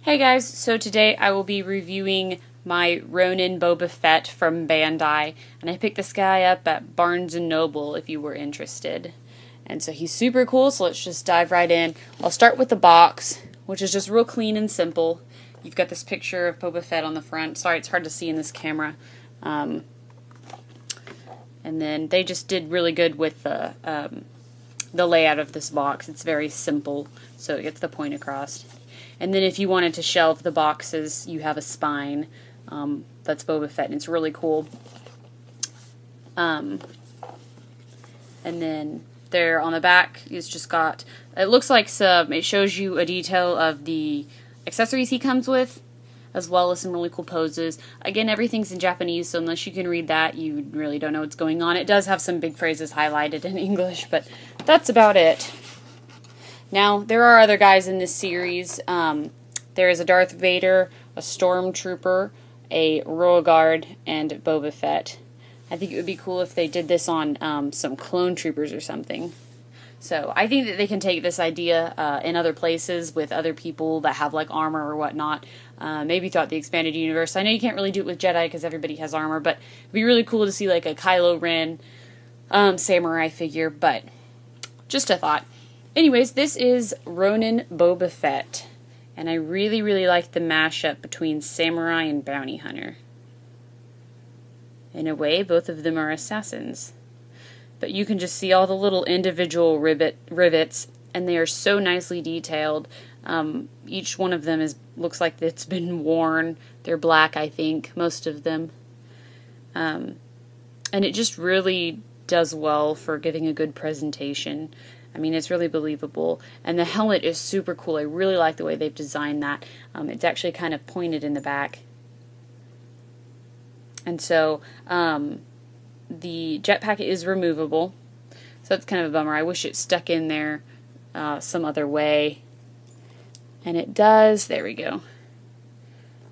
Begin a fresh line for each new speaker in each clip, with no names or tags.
Hey guys, so today I will be reviewing my Ronin Boba Fett from Bandai, and I picked this guy up at Barnes & Noble if you were interested. And so he's super cool, so let's just dive right in. I'll start with the box, which is just real clean and simple. You've got this picture of Boba Fett on the front. Sorry, it's hard to see in this camera. And then they just did really good with the layout of this box. It's very simple, so it gets the point across. And then if you wanted to shelve the boxes, you have a spine. That's Boba Fett, and it's really cool. And then there on the back, it's just got, it looks like it shows you a detail of the accessories he comes with, as well as some really cool poses. Again, everything's in Japanese, so unless you can read that, you really don't know what's going on. It does have some big phrases highlighted in English, but that's about it. Now, there are other guys in this series. There is a Darth Vader, a Stormtrooper, a Royal Guard, and Boba Fett. I think it would be cool if they did this on some clone troopers or something. So I think that they can take this idea in other places with other people that have like armor or whatnot. Maybe throughout the expanded universe. I know you can't really do it with Jedi because everybody has armor, but it'd be really cool to see like a Kylo Ren samurai figure, but just a thought. Anyways, this is Ronin Boba Fett, and I really, really like the mashup between samurai and bounty hunter. In a way, both of them are assassins. But you can just see all the little individual rivets, and they are so nicely detailed. Each one of them looks like it's been worn. They're black, I think, most of them. And it just really does well for giving a good presentation. I mean, it's really believable. And the helmet is super cool. I really like the way they've designed that. It's actually kind of pointed in the back. And so, the jetpack is removable. So that's kind of a bummer. I wish it stuck in there some other way. And it does. There we go.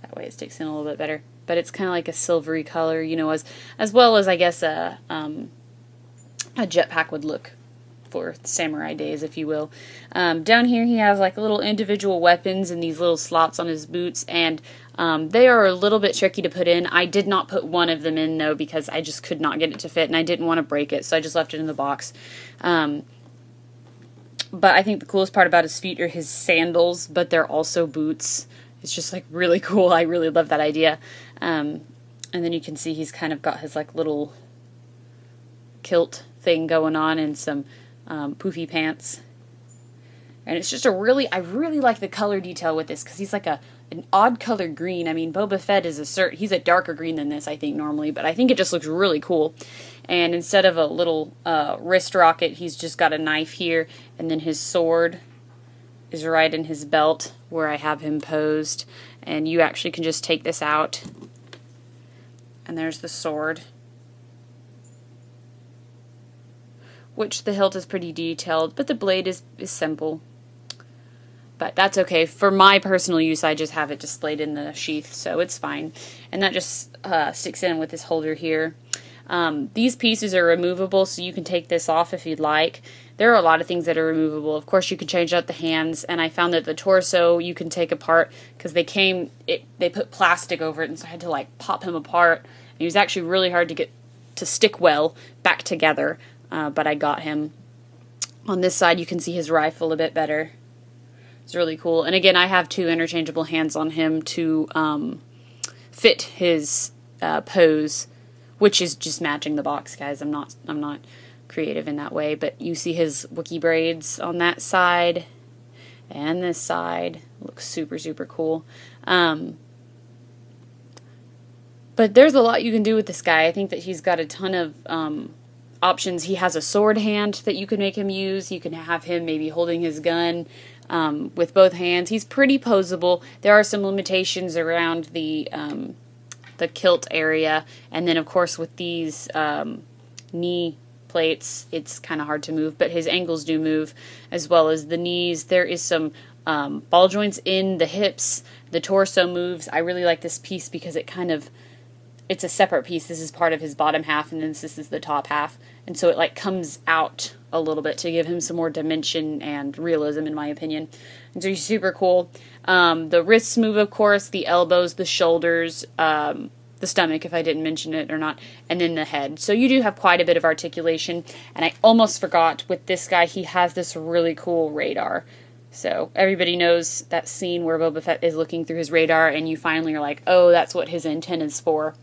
That way it sticks in a little bit better. But it's kind of like a silvery color, you know, as well as, I guess, a jetpack would look for samurai days, if you will. Down here he has like little individual weapons in these little slots on his boots, and they are a little bit tricky to put in. I did not put one of them in though because I just could not get it to fit, and I didn't want to break it, so I just left it in the box. But I think the coolest part about his feet are his sandals, but they're also boots. It's just like really cool. I really love that idea. And then you can see he's kind of got his like little kilt thing going on and some poofy pants. And it's just I really like the color detail with this because he's like an odd color green. I mean, Boba Fett is he's a darker green than this, I think, normally, but I think it just looks really cool. And instead of a little wrist rocket, he's just got a knife here, and then his sword is right in his belt where I have him posed. And you actually can just take this out, and there's the sword, which the hilt is pretty detailed, but the blade is simple. But that's okay. For my personal use, I just have it displayed in the sheath, so it's fine. And that just sticks in with this holder here. These pieces are removable, so you can take this off if you'd like. There are a lot of things that are removable. Of course, you can change out the hands, and I found that the torso you can take apart because they put plastic over it, and so I had to like pop him apart. And he was actually really hard to get to stick well back together. But I got him. On this side, you can see his rifle a bit better. It's really cool. And again, I have two interchangeable hands on him to fit his pose, which is just matching the box, guys. I'm not creative in that way, but you see his Wookiee braids on that side and this side. Looks super, super cool. But there's a lot you can do with this guy. I think that he's got a ton of options. He has a sword hand that you can make him use. You can have him maybe holding his gun with both hands. He's pretty posable. There are some limitations around the kilt area, and then of course with these knee plates, it's kind of hard to move, but his ankles do move, as well as the knees. There is some ball joints in the hips. The torso moves. I really like this piece because it's a separate piece. This is part of his bottom half, and then this is the top half. And so it like comes out a little bit to give him some more dimension and realism, in my opinion. And so he's super cool. The wrists move, of course, the elbows, the shoulders, the stomach, if I didn't mention it or not, and then the head. So you do have quite a bit of articulation, and I almost forgot, with this guy, he has this really cool radar. So everybody knows that scene where Boba Fett is looking through his radar, and you finally are like, oh, that's what his antenna's for.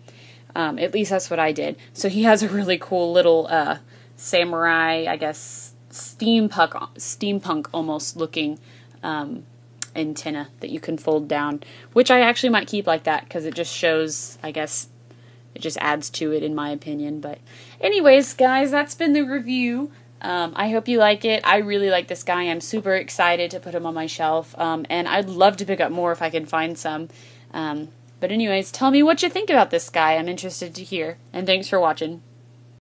At least that's what I did. So he has a really cool little samurai, I guess, steampunk almost looking antenna that you can fold down, which I actually might keep like that because it just shows, I guess, it just adds to it in my opinion. But anyways, guys, that's been the review. I hope you like it. I really like this guy. I'm super excited to put him on my shelf, and I'd love to pick up more if I can find some. But anyways, tell me what you think about this guy. I'm interested to hear, and thanks for watching.